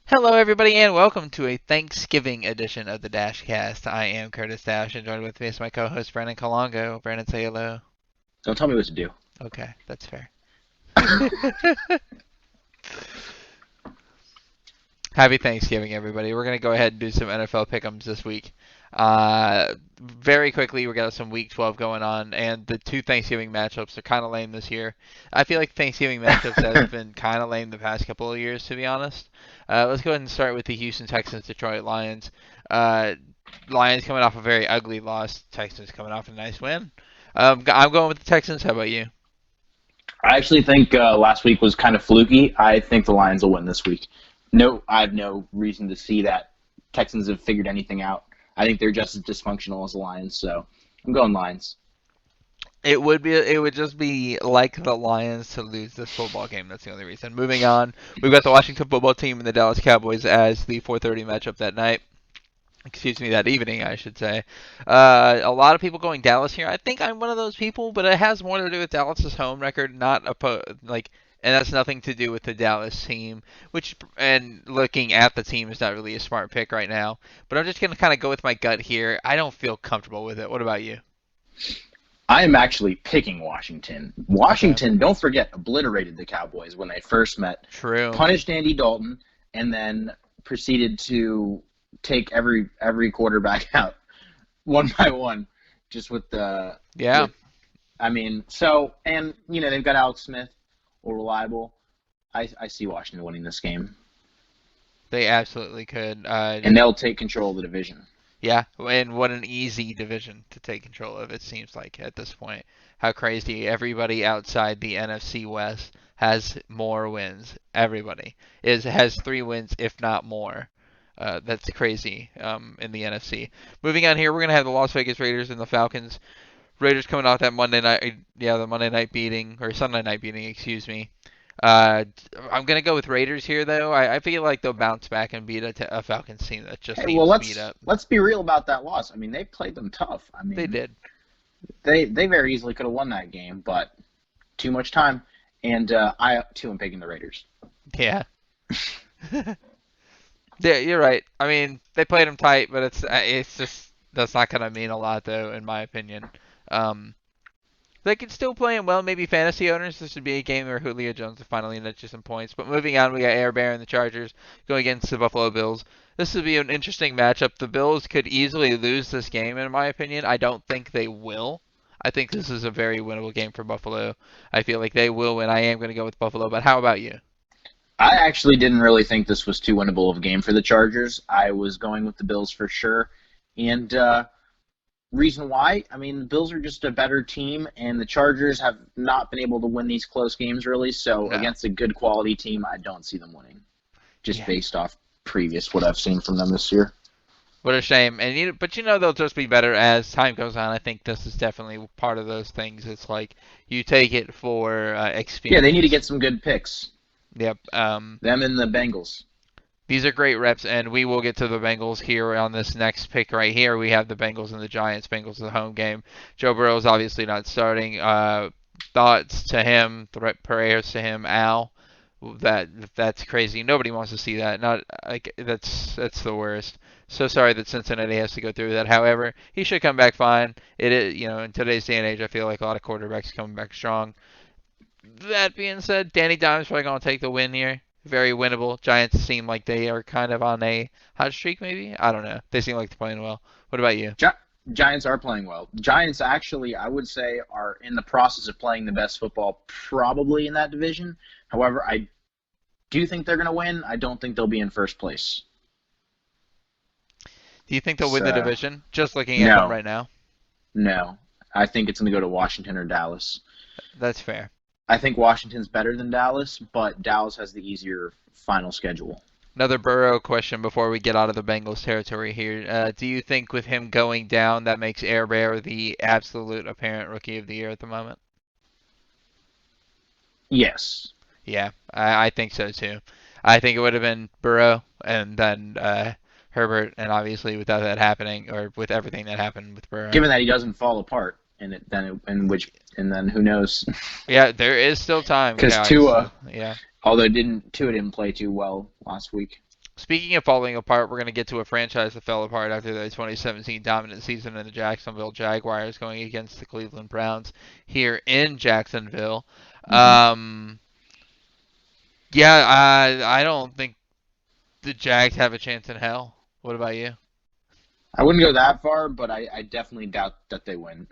Hello, everybody, and welcome to a Thanksgiving edition of the Dash Cast. I am Curtis Dash, and joined with me is my co-host Brandon Colongo. Brandon, say hello. Don't tell me what to do. Okay, that's fair. Happy Thanksgiving, everybody. We're going to go ahead and do some NFL pick'ems this week. Very quickly, we got some Week 12 going on, and the two Thanksgiving matchups are kind of lame this year. I feel like Thanksgiving matchups have been kind of lame the past couple of years, to be honest. Let's go ahead and start with the Houston Texans, Detroit Lions. Uh, Lions coming off a very ugly loss. Texans coming off a nice win. I'm going with the Texans. How about you? I actually think last week was kind of fluky. I think the Lions will win this week. No, I have no reason to see that Texans have figured anything out. I think they're just as dysfunctional as the Lions, so I'm going Lions. It would just be like the Lions to lose this football game. That's the only reason. Moving on, we've got the Washington football team and the Dallas Cowboys as the 4:30 matchup that night. Excuse me, that evening, I should say. A lot of people going Dallas here. I think I'm one of those people, but it has more to do with Dallas's home record, and that's nothing to do with the Dallas team. And looking at the team is not really a smart pick right now. But I'm just gonna kind of go with my gut here. I don't feel comfortable with it. What about you? I am actually picking Washington. Okay. Washington, don't forget, obliterated the Cowboys when they first met, True. punished Andy Dalton, and then proceeded to take every quarterback out one by one, just with the Yeah. with I mean, so, and, they've got Alex Smith, or reliable. I see Washington winning this game, They absolutely could. and they'll take control of the division. Yeah, and what an easy division to take control of, it seems like at this point. How crazy. Everybody outside the NFC West has more wins. Everybody has 3 wins, if not more. That's crazy in the NFC. Moving on here, we're going to have the Las Vegas Raiders and the Falcons. Raiders coming off that Monday night, yeah, the Monday night beating, or Sunday night beating, excuse me. Uh, I'm gonna go with Raiders here, though. I feel like they'll bounce back and beat a Falcons team that just Hey, well, seems beat let's up. let's be real about that loss. I mean, they played them tough. I They mean, did. they very easily could have won that game, but too much time. And I too am picking the Raiders. Yeah. Yeah, you're right. I mean, they played them tight, but it's just that's not gonna mean a lot, though, in my opinion. Um, They could still play him well. Maybe fantasy owners. This would be a game where Julio Jones would finally net you some points. But moving on, we got Air Bear and the Chargers going against the Buffalo Bills. This would be an interesting matchup. The Bills could easily lose this game, in my opinion. I don't think they will. I think this is a very winnable game for Buffalo. I feel like they will win. I am going to go with Buffalo. But how about you? I actually didn't really think this was too winnable of a game for the Chargers. I was going with the Bills for sure, and reason why, I mean, the Bills are just a better team, and the Chargers have not been able to win these close games really. So No. against a good quality team, I don't see them winning, just Yeah. based off previous what I've seen from them this year. What a shame. But they'll just be better as time goes on. I think this is definitely part of those things. It's like you take it for Yeah, they need to experience. get some good picks. Yep. Them and the Bengals. These are great reps, and we will get to the Bengals here on this next pick right here. We have the Bengals and the Giants. Bengals the home game. Joe Burrow is obviously not starting. Thoughts to him, prayers to him, Al. That's crazy. Nobody wants to see that. Not like that's the worst. So sorry that Cincinnati has to go through that. However, he should come back fine. It is, in today's day and age, I feel like a lot of quarterbacks coming back strong. That being said, Danny Dimes probably going to take the win here. Very winnable. Giants seem like they are kind of on a hot streak, maybe? I don't know. They seem like they're playing well. What about you? Gi- Giants are playing well. Giants actually, I would say, are in the process of playing the best football probably in that division. However, I do think they're going to win. I don't think they'll be in first place. Do you think they'll win the So, division? Just looking at them no, right now. no. I think it's going to go to Washington or Dallas. That's fair. I think Washington's better than Dallas, but Dallas has the easier final schedule. Another Burrow question before we get out of the Bengals territory here. Do you think with him going down, that makes Air Bear the absolute apparent rookie of the year at the moment? Yes. Yeah, I think so too. I think it would have been Burrow and then Herbert, and obviously without that happening, or with everything that happened with Burrow. Given that he doesn't fall apart, and then who knows? Yeah, there is still time, Because guys. Tua, Yeah. although Tua didn't play too well last week. Speaking of falling apart, we're going to get to a franchise that fell apart after the 2017 dominant season in the Jacksonville Jaguars going against the Cleveland Browns here in Jacksonville. Hmm. Um, yeah, I don't think the Jags have a chance in hell. What about you? I wouldn't go that far, but I definitely doubt that they win.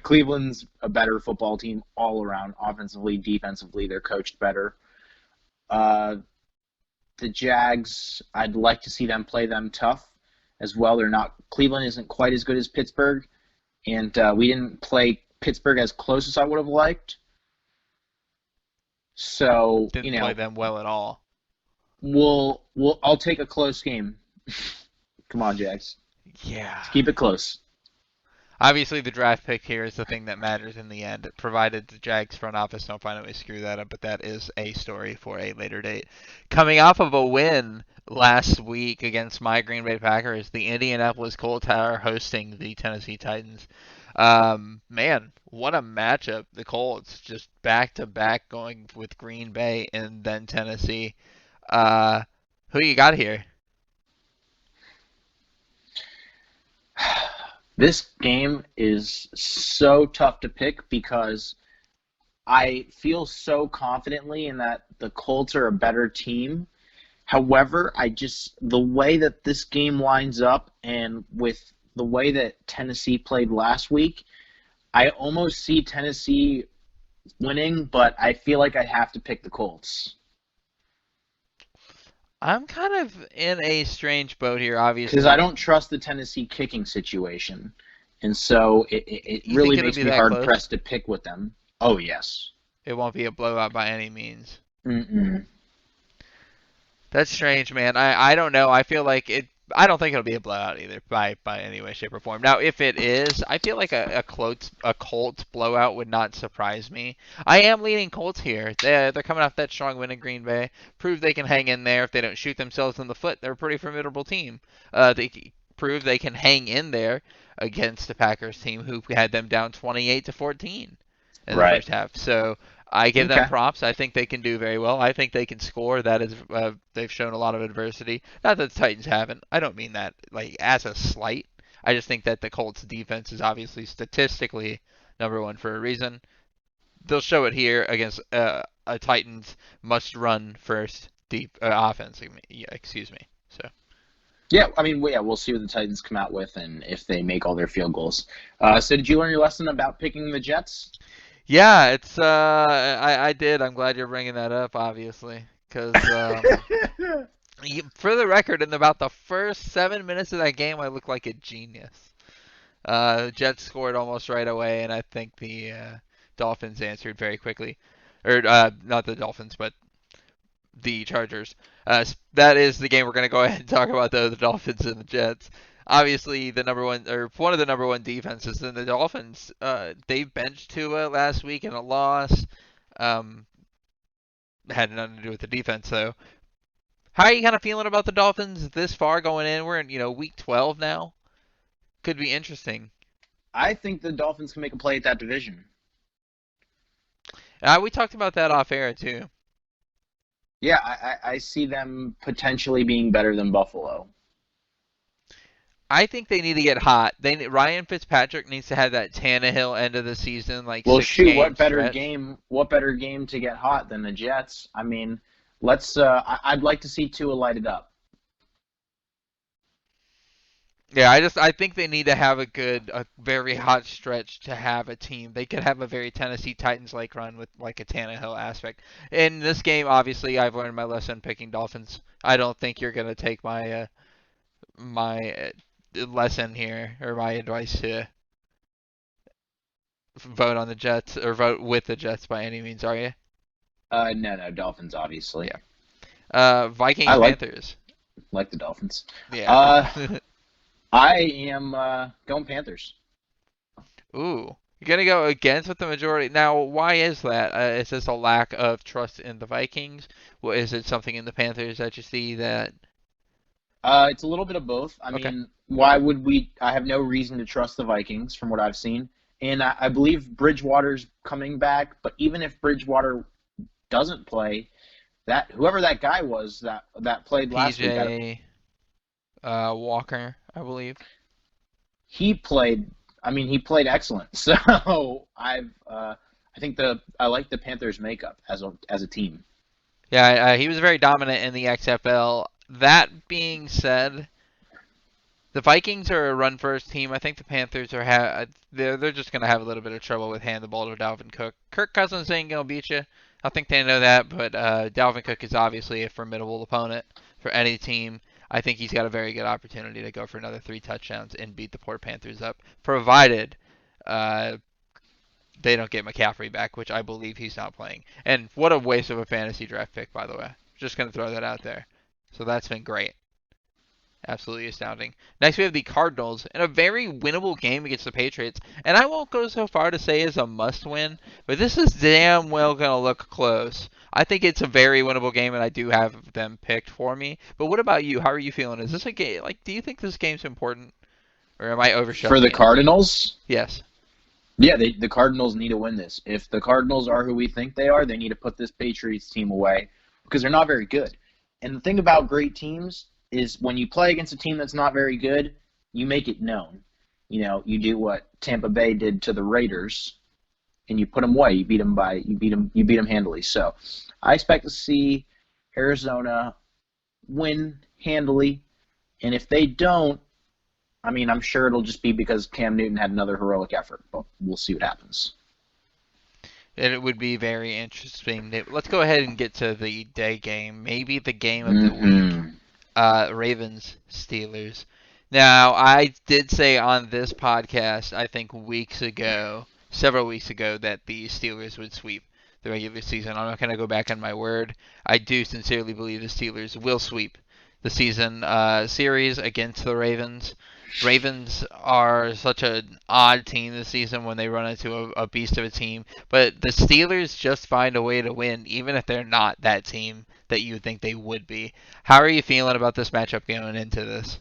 Cleveland's a better football team all around, offensively, defensively. They're coached better. Uh, the Jags, I'd like to see them play them tough as well. They're not. Cleveland isn't quite as good as Pittsburgh, and we didn't play Pittsburgh as close as I would have liked. So Didn't play them well at all. I'll take a close game. Come on, Jags. Yeah. Let's keep it close. Obviously, the draft pick here is the thing that matters in the end, provided the Jags front office don't find a way to screw that up, but that is a story for a later date. Coming off of a win last week against my Green Bay Packers, the Indianapolis Colts are hosting the Tennessee Titans. Man, what a matchup. The Colts just back to back going with Green Bay and then Tennessee. Uh, who you got here? This game is so tough to pick because I feel so confidently in that the Colts are a better team. However, the way that this game lines up and with the way that Tennessee played last week, I almost see Tennessee winning, but I feel like I have to pick the Colts. I'm kind of in a strange boat here, Because I obviously. don't trust the Tennessee kicking situation. And so it You really think it'll makes be me that hard close? pressed to pick with them. Oh, yes. It won't be a blowout by any means. Mm-mm. That's strange, man. I don't know. I feel like it. I don't think it'll be a blowout either by any way, shape, or form. Now, if it is, I feel like a Colts blowout would not surprise me. I am leaning Colts here. They're coming off that strong win in Green Bay. Prove they can hang in there if they don't shoot themselves in the foot. They're a pretty formidable team. Prove they can hang in there against the Packers team who had them down 28-14 in the Right. first half. So I give them Okay. props. I think they can do very well. I think they can score. That is, they've shown a lot of adversity. Not that the Titans haven't. I don't mean that like as a slight. I just think that the Colts defense is obviously statistically number one for a reason. They'll show it here against a Titans must run first deep offense. Yeah, excuse me. So Yeah, I mean, yeah, we'll see what the Titans come out with and if they make all their field goals. So did you learn your lesson about picking the Jets? yeah, it's I did. I'm glad you're bringing that up, obviously, because for the record, in about the first 7 minutes of that game, I looked like a genius. Jets scored almost right away, and I think the Dolphins answered very quickly. Or not the Dolphins, but the Chargers. That is the game we're going to go ahead and talk about, though, the Dolphins and the Jets. Obviously, the number one or one of the number one defenses in the Dolphins. They benched Tua last week in a loss. Um, had nothing to do with the defense, though. How are you kind of feeling about the Dolphins this far going in? We're in week 12 now. Could be interesting. I think the Dolphins can make a play at that division. We talked about that off air too. Yeah, I see them potentially being better than Buffalo. I think they need to get hot. Ryan Fitzpatrick needs to have that Tannehill end of the season, like Well, six shoot, game stretch. what better game to get hot than the Jets? I mean, I'd like to see Tua light it up. Yeah, I think they need to have a very hot stretch to have a team. They could have a very Tennessee Titans like run with like a Tannehill aspect. In this game, obviously, I've learned my lesson picking Dolphins. I don't think you're gonna take my lesson here or my advice to vote on the Jets or vote with the Jets by any means, are you? No, Dolphins, obviously. Yeah. Vikings I Panthers. like the Dolphins. Yeah. Uh, I am going Panthers. Ooh. You're gonna go against with the majority. Now, why is that? Is this a lack of trust in the Vikings? What is it? Something in the Panthers that you see that? It's a little bit of both. I Okay. mean, why would we? I have no reason to trust the Vikings from what I've seen, and I believe Bridgewater's coming back. But even if Bridgewater doesn't play, that whoever that guy was that played last week, PJ Walker, I believe. he played. I mean, he played excellent. So I like the Panthers' makeup as a team. Yeah, he was very dominant in the XFL. That being said, the Vikings are a run first team. I think the Panthers are they're just gonna have a little bit of trouble with handing the ball to Dalvin Cook. Kirk Cousins ain't gonna beat you. I think they know that, but Dalvin Cook is obviously a formidable opponent for any team. I think he's got a very good opportunity to go for another 3 touchdowns and beat the poor Panthers up, provided uh, they don't get McCaffrey back, which I believe he's not playing. And what a waste of a fantasy draft pick, by the way. Just gonna throw that out there. So that's been great. Absolutely astounding. Next, we have the Cardinals in a very winnable game against the Patriots. And I won't go so far to say it's a must win, but this is damn well going to look close. I think it's a very winnable game, and I do have them picked for me. But what about you? How are you feeling? Is this a game? Like, do you think this game's important? Or am I For the overstressing it? Cardinals, Yes. yeah, the Cardinals need to win this. If the Cardinals are who we think they are, they need to put this Patriots team away because they're not very good. And the thing about great teams is when you play against a team that's not very good, you make it known. You do what Tampa Bay did to the Raiders, and you put them away. You beat them handily. So, I expect to see Arizona win handily, and if they don't, I mean, I'm sure it'll just be because Cam Newton had another heroic effort, but we'll see what happens. And it would be very interesting. Let's go ahead and get to the day game. Maybe the game of the week. Mm-hmm. Ravens Steelers. Now, I did say on this podcast, I think weeks ago, several weeks ago, that the Steelers would sweep the regular season. I'm not going to go back on my word. I do sincerely believe the Steelers will sweep the season series against the Ravens. Ravens are such an odd team this season when they run into a beast of a team, but the Steelers just find a way to win, even if they're not that team that you would think they would be. How are you feeling about this matchup going into this?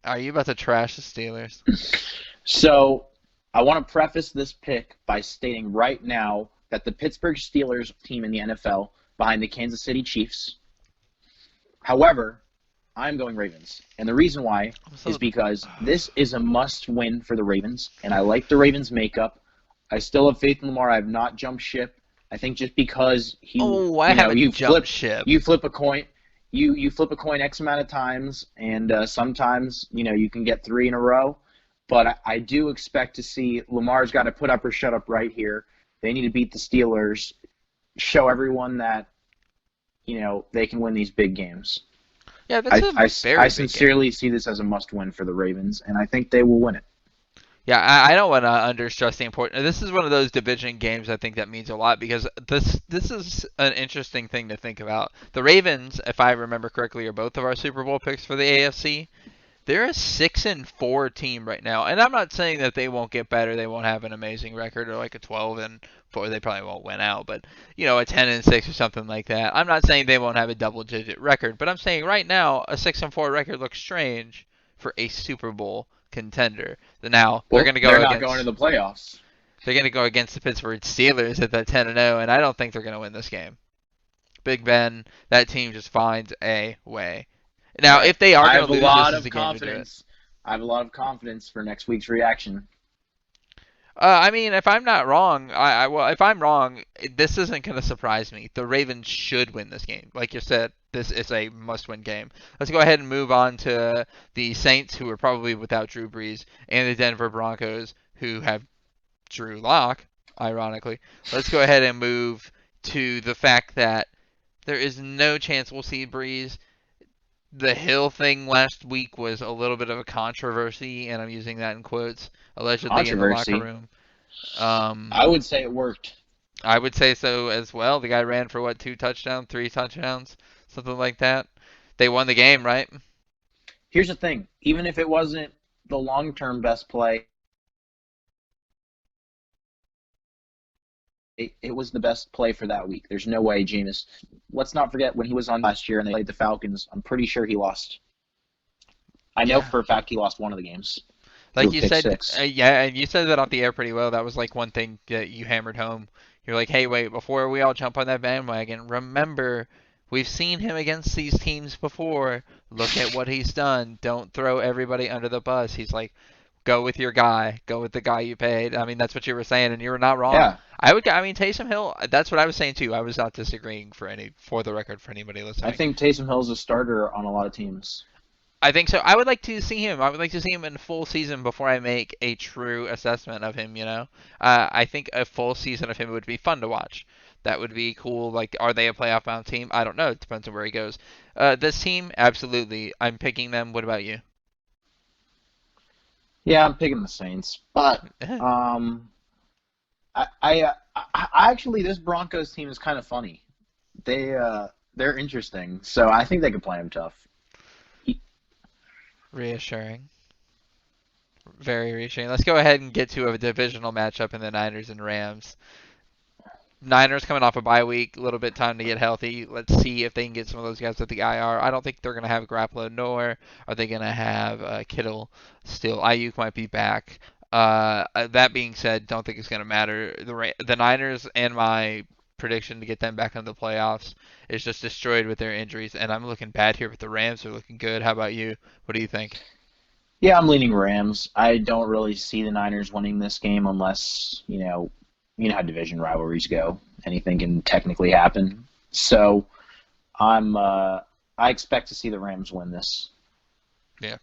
Are you about to trash the Steelers? So, I want to preface this pick by stating right now that the Pittsburgh Steelers team in the NFL behind the Kansas City Chiefs. However, I'm going Ravens. And the reason why is because this is a must-win for the Ravens, and I like the Ravens' makeup. I still have faith in Lamar. I have not jumped ship. I think just because Oh, I haven't jumped ship. you flip a coin, you flip a coin X amount of times, and sometimes you can get 3 in a row. But I do expect to see Lamar's got to put up or shut up right here. They need to beat the Steelers, show everyone that they can win these big games. Yeah, that's a very I big game. sincerely see this as a must-win for the Ravens, and I think they will win it. Yeah, I don't want to understress the importance. This is one of those division games I think that means a lot because this is an interesting thing to think about. The Ravens, if I remember correctly, are both of our Super Bowl picks for the AFC. They're a 6-4 team right now, and I'm not saying that they won't get better. They won't have an amazing record or like a 12-4. They probably won't win out, but a 10-6 or something like that. I'm not saying they won't have a double-digit record, but I'm saying right now a 6-4 record looks strange for a Super Bowl contender. Now they're Well, going to they're go not against going to the playoffs. they're going to go against the Pittsburgh Steelers at that 10-0, and I don't think they're going to win this game. Big Ben, that team just finds a way. Now, But if they are I going have to a lose, this lot is of the game to do it. confidence. I have a lot of confidence for next week's reaction. I mean, if I'm not wrong, well, if I'm wrong, this isn't going to surprise me. The Ravens should win this game. Like you said, this is a must-win game. Let's go ahead and move on to the Saints, who are probably without Drew Brees, and the Denver Broncos, who have Drew Lock, ironically. Let's go ahead and move to the fact that there is no chance we'll see Brees. The Hill thing last week was a little bit of a controversy, and I'm using that in quotes, allegedly in the locker Controversy. room. I would say it worked. I would say so as well. The guy ran for what, 2 touchdowns, 3 touchdowns, something like that. They won the game, right? Here's the thing. Even if it wasn't the long-term best play, it was the best play for that week. There's no way, Jameis. Let's not forget when he was on last year and they played the Falcons. I'm pretty sure he lost. I know Yeah. for a fact he lost one of the games through Like a you pick said, six. yeah, and you said that off the air pretty well. That was like one thing that you hammered home. You're like, hey, wait, before we all jump on that bandwagon, remember, we've seen him against these teams before. Look at what he's done. Don't throw everybody under the bus. He's like, go with your guy. Go with the guy you paid. I mean, that's what you were saying, and you were not wrong. Yeah, I mean, Taysom Hill. That's what I was saying too. I was not disagreeing for the record, for anybody I listening. think Taysom Hill's a starter on a lot of teams. I think so. I would like to see him. I would like to see him in full season before I make a true assessment of him. I think a full season of him would be fun to watch. That would be cool. Like, are they a playoff bound team? I don't know. It depends on where he goes. This team, absolutely. I'm picking them. What about you? Yeah, I'm picking the Saints, but um, I actually this Broncos team is kind of funny. They're interesting, so I think they could play him tough. Reassuring. Very reassuring. Let's go ahead and get to a divisional matchup in the Niners and Rams. Niners coming off a bye week, a little bit time to get healthy. Let's see if they can get some of those guys at the IR. I don't think they're going to have Garoppolo, nor are they going to have Kittle still. Ayuk might be back. That being said, don't think it's going to matter. The Niners and my prediction to get them back into the playoffs is just destroyed with their injuries, and I'm looking bad here, but the Rams are looking good. How about you? What do you think? Yeah, I'm leaning Rams. I don't really see the Niners winning this game unless, you know how division rivalries go. Anything can technically happen. So I expect to see the Rams win this. Yeah,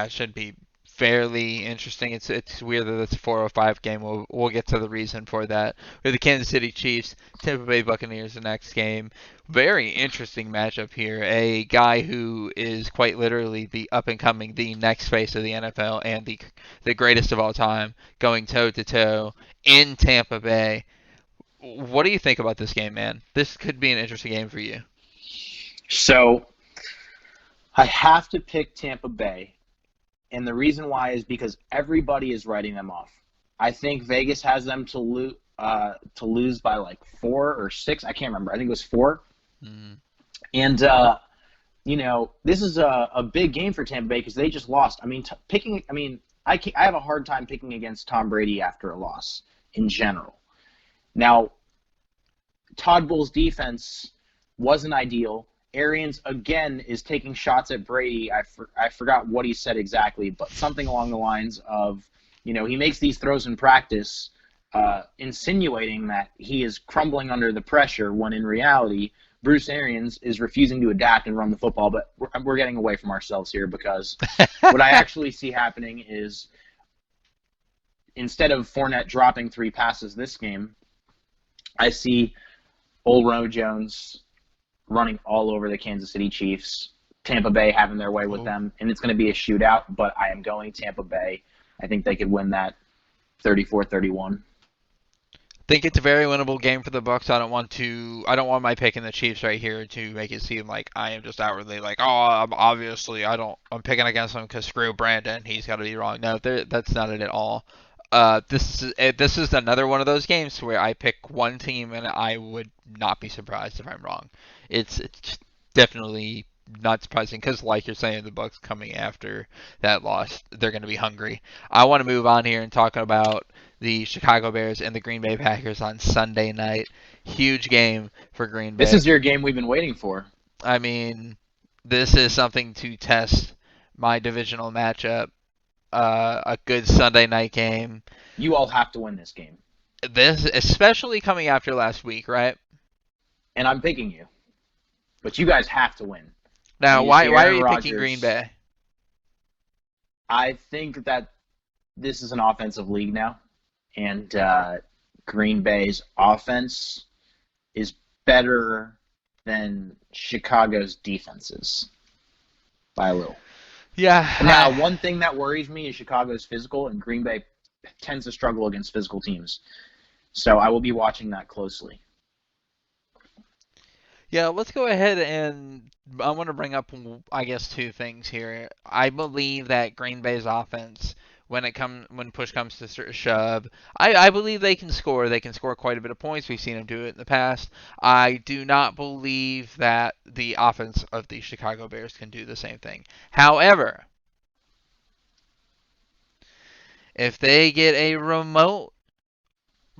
it should be fairly interesting. It's weird that it's a 4:05 game. We'll get to the reason for that. With the Kansas City Chiefs, Tampa Bay Buccaneers, the next game. Very interesting matchup here. A guy who is quite literally the up and coming, the next face of the NFL, and the greatest of all time, going toe to toe in Tampa Bay. What do you think about this game, man? This could be an interesting game for you. So I have to pick Tampa Bay, and the reason why is because everybody is writing them off. I think Vegas has them to lose by like 4 or 6. I can't remember. I think it was 4. Mm. And this is a big game for Tampa Bay because they just lost. I mean, picking. I mean, I have a hard time picking against Tom Brady after a loss in general. Now, Todd Bowles' defense wasn't ideal. Arians again is taking shots at Brady. I forgot what he said exactly, but something along the lines of, he makes these throws in practice, insinuating that he is crumbling under the pressure when in reality Bruce Arians is refusing to adapt and run the football. But we're getting away from ourselves here because what I actually see happening is instead of Fournette dropping 3 passes this game, I see old Ro Jones running all over the Kansas City Chiefs, Tampa Bay having their way with them, and it's going to be a shootout, but I am going Tampa Bay. I think they could win that 34-31. Think it's a very winnable game for the Bucks. I don't want my pick in the Chiefs right here to make it seem like I am just outwardly like, oh, I'm picking against them because screw Brandon, he's got to be wrong. No, that's not it at all. This is another one of those games where I pick one team and I would not be surprised if I'm wrong. It's definitely not surprising because, like you're saying, the Bucks coming after that loss, they're going to be hungry. I want to move on here and talk about the Chicago Bears and the Green Bay Packers on Sunday night. Huge game for Green Bay. This is your game we've been waiting for. I mean, this is something to test my divisional matchup. A good Sunday night game. You all have to win this game. This, especially coming after last week, right? And I'm picking you. But you guys have to win. Now, You why see are Aaron you picking Rodgers. Green Bay? I think that this is an offensive league now. And Green Bay's offense is better than Chicago's defenses by a little. Yeah. Now, one thing that worries me is Chicago's physical, and Green Bay tends to struggle against physical teams. So I will be watching that closely. Yeah, let's go ahead and I want to bring up, I guess, 2 things here. I believe that Green Bay's offense, when push comes to shove, I believe they can score. They can score quite a bit of points. We've seen them do it in the past. I do not believe that the offense of the Chicago Bears can do the same thing. However, if they get a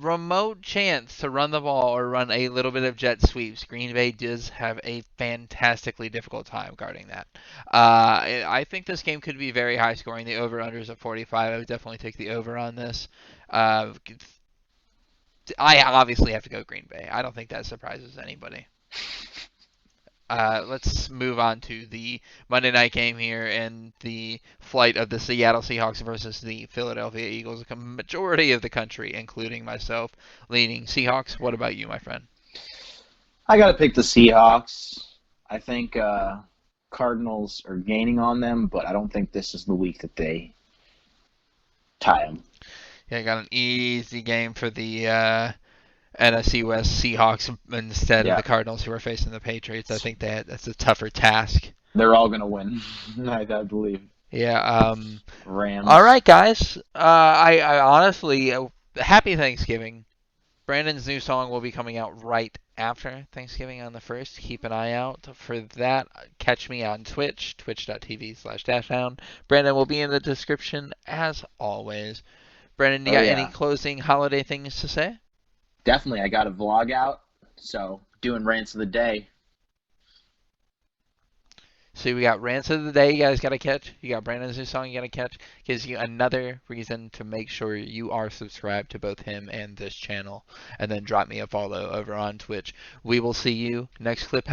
remote chance to run the ball or run a little bit of jet sweeps, Green Bay does have a fantastically difficult time guarding that. I think this game could be very high scoring. The over-under is at 45. I would definitely take the over on this. Uh, I obviously have to go Green Bay. I don't think that surprises anybody. Let's move on to the Monday night game here and the flight of the Seattle Seahawks versus the Philadelphia Eagles. A majority of the country, including myself, leaning Seahawks. What about you, my friend? I got to pick the Seahawks. I think Cardinals are gaining on them, but I don't think this is the week that they tie them. Yeah, I got an easy game for the NFC West Seahawks instead of Yeah, the Cardinals who are facing the Patriots. I think that's a tougher task. they're all going to win, I believe. Yeah. All Rams. right, guys. I honestly, happy Thanksgiving. Brandon's new song will be coming out right after Thanksgiving on the 1st. Keep an eye out for that. Catch me on Twitch, twitch.tv/dashdown. Brandon will be in the description as always. Brandon, you Oh, got any yeah. closing holiday things to say? Definitely, I got a vlog out, so doing rants of the day. So we got Rants of the Day you guys got to catch. You got Brandon's new song you got to catch. Gives you another reason to make sure you are subscribed to both him and this channel. And then drop me a follow over on Twitch. We will see you next clip.